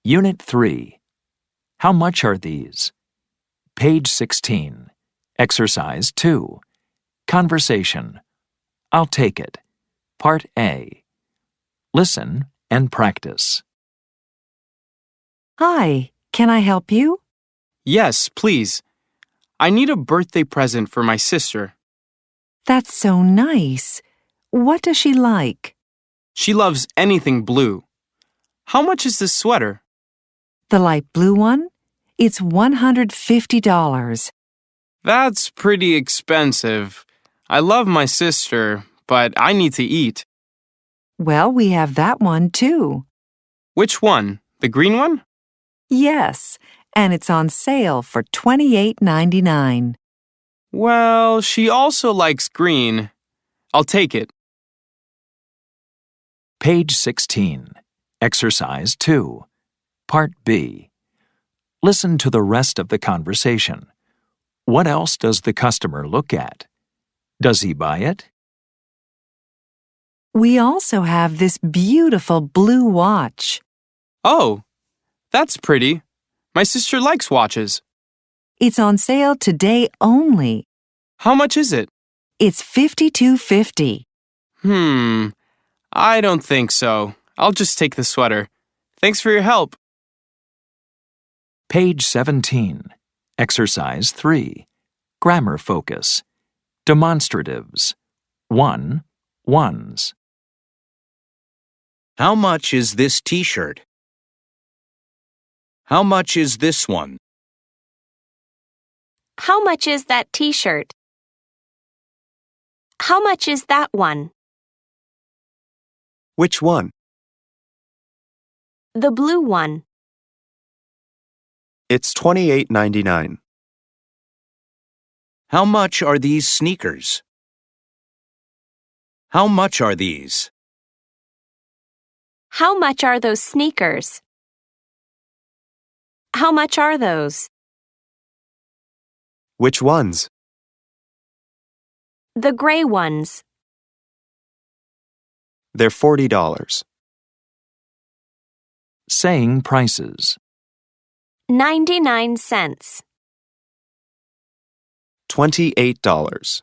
Unit 3. How much are these? Page 16. Exercise 2. Conversation. I'll take it. Part A. Listen and practice. Hi, can I help you? Yes, please. I need a birthday present for my sister. That's so nice. What does she like? She loves anything blue. How much is this sweater? The light blue one? It's $150. That's pretty expensive. I love my sister, but I need to eat. Well, we have that one too. Which one? The green one? Yes, and it's on sale for $28.99. Well, she also likes green. I'll take it. Page 16. Exercise 2. Part B. Listen to the rest of the conversation. What else does the customer look at? Does he buy it? We also have this beautiful blue watch. Oh, that's pretty. My sister likes watches. It's on sale today only. How much is it? It's $52.50. I don't think so. I'll just take the sweater. Thanks for your help. Page 17. Exercise 3. Grammar focus. Demonstratives. 1. Ones. How much is this t-shirt? How much is this one? How much is that t-shirt? How much is that one? Which one? The blue one. It's $28.99. How much are these sneakers? How much are these? How much are those sneakers? How much are those? Which ones? The gray ones. They're $40. Saying prices. 99 cents. $28.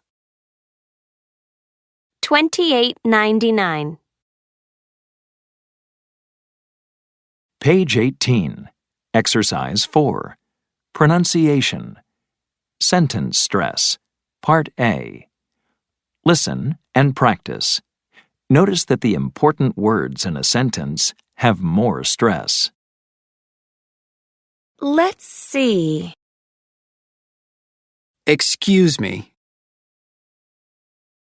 $28.99. Page 18. Exercise 4. Pronunciation. Sentence stress. Part A. Listen and practice. Notice that the important words in a sentence have more stress. Let's see. Excuse me.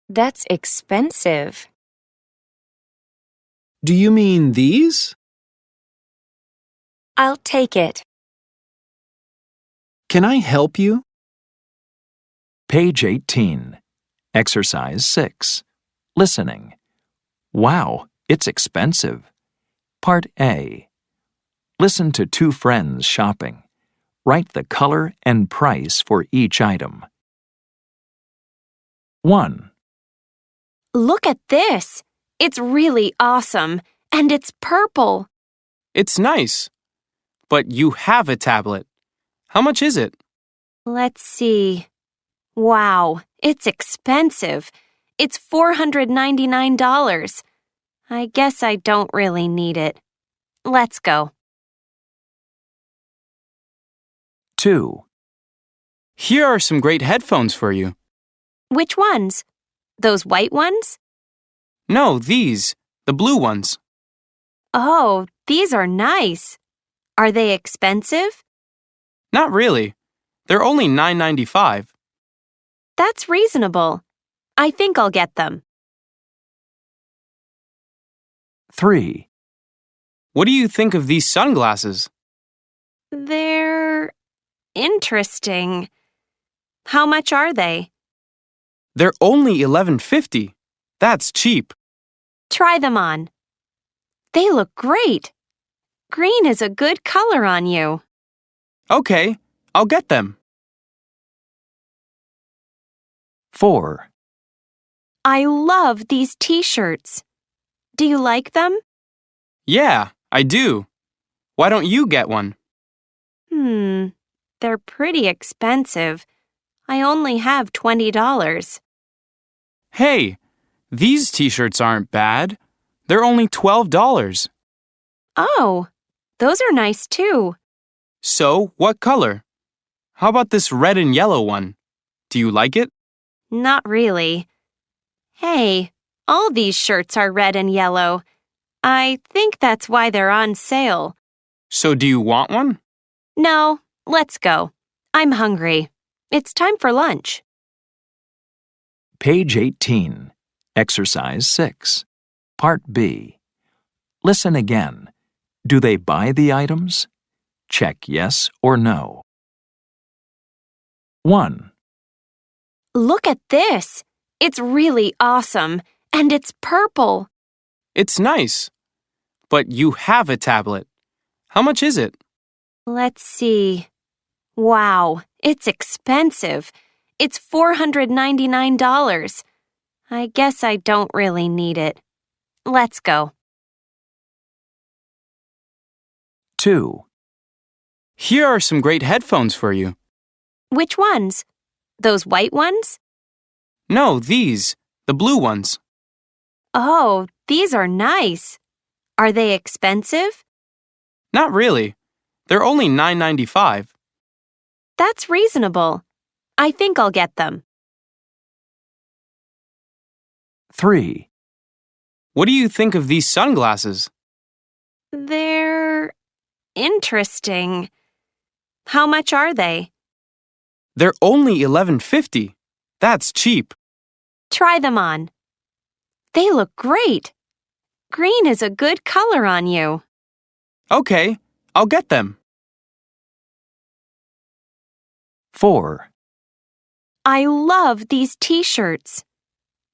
That's expensive. Do you mean these? I'll take it. Can I help you? Page 18. Exercise 6. Listening. Wow, it's expensive. Part A. Listen to two friends shopping. Write the color and price for each item. 1. Look at this. It's really awesome. And it's purple. It's nice. But you have a tablet. How much is it? Let's see. Wow, it's expensive. It's $499. I guess I don't really need it. Let's go. 2. Here are some great headphones for you. Which ones? Those white ones? No, these. The blue ones. Oh, these are nice. Are they expensive? Not really. They're only $9.95. That's reasonable. I think I'll get them. 3. What do you think of these sunglasses? They're interesting. How much are they? They're only $11.50. That's cheap. Try them on. They look great. Green is a good color on you. Okay, I'll get them. 4. I love these t-shirts. Do you like them? Yeah, I do. Why don't you get one? They're pretty expensive. I only have $20. Hey, these t-shirts aren't bad. They're only $12. Oh, those are nice too. So, what color? How about this red and yellow one? Do you like it? Not really. Hey, all these shirts are red and yellow. I think that's why they're on sale. So do you want one? No, let's go. I'm hungry. It's time for lunch. Page 18. Exercise 6. Part B. Listen again. Do they buy the items? Check yes or no. 1, Look at this. It's really awesome, and it's purple. It's nice. But you have a tablet. How much is it? Let's see. Wow, it's expensive. It's $499. I guess I don't really need it. Let's go. 2, Here are some great headphones for you. Which ones? Those white ones? No, these. The blue ones. Oh, these are nice. Are they expensive? Not really. They're only $9.95. That's reasonable. I think I'll get them. 3, What do you think of these sunglasses? They're interesting. How much are they? They're only $11.50. That's cheap. Try them on. They look great. Green is a good color on you. Okay, I'll get them. 4, I love these t-shirts.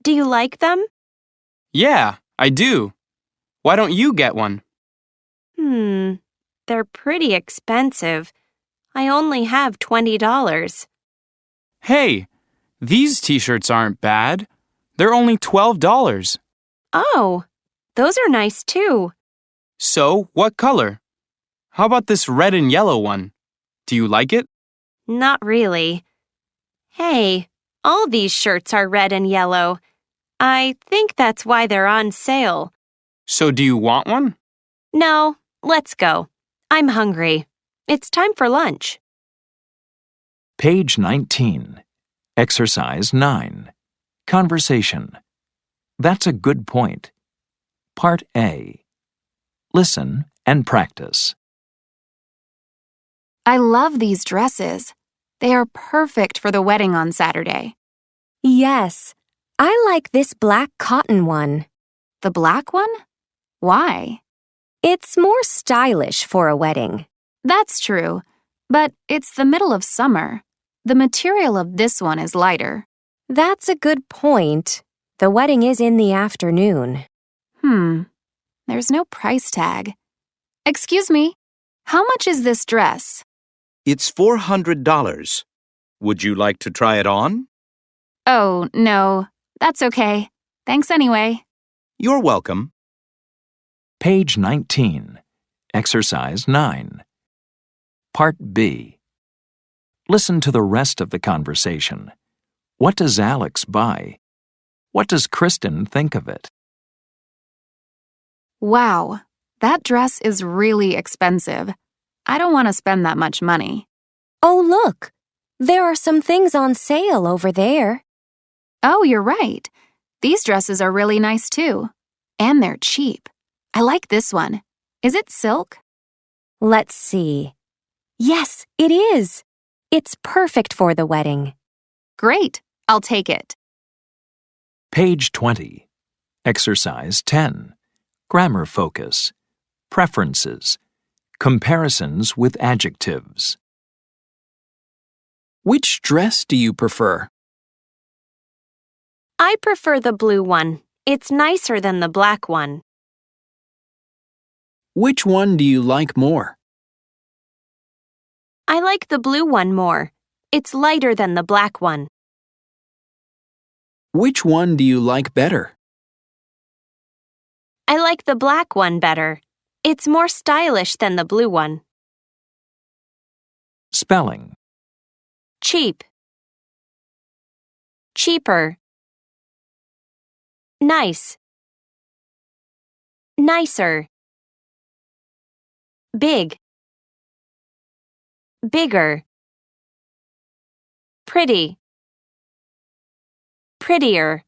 Do you like them? Yeah, I do. Why don't you get one? They're pretty expensive. I only have $20. Hey, these t-shirts aren't bad. They're only $12. Oh, those are nice too. So, what color? How about this red and yellow one? Do you like it? Not really. Hey, all these shirts are red and yellow. I think that's why they're on sale. So do you want one? No, let's go. I'm hungry. It's time for lunch. Page 19. Exercise 9. Conversation. That's a good point. Part A. Listen and practice. I love these dresses. They are perfect for the wedding on Saturday. Yes, I like this black cotton one. The black one? Why? It's more stylish for a wedding. That's true, but it's the middle of summer. The material of this one is lighter. That's a good point. The wedding is in the afternoon. There's no price tag. Excuse me, how much is this dress? It's $400. Would you like to try it on? Oh, no, that's okay. Thanks anyway. You're welcome. Page 19. Exercise 9. Part B. Listen to the rest of the conversation. What does Alex buy? What does Kristen think of it? Wow, that dress is really expensive. I don't want to spend that much money. Oh, look. There are some things on sale over there. Oh, you're right. These dresses are really nice too. And they're cheap. I like this one. Is it silk? Let's see. Yes, it is. It's perfect for the wedding. Great, I'll take it. Page 20. Exercise 10. Grammar focus. Preferences. Comparisons with adjectives. Which dress do you prefer? I prefer the blue one. It's nicer than the black one. Which one do you like more? I like the blue one more. It's lighter than the black one. Which one do you like better? I like the black one better. It's more stylish than the blue one. Spelling. Cheap. Cheaper. Nice. Nicer. Big. Bigger. Pretty. Prettier.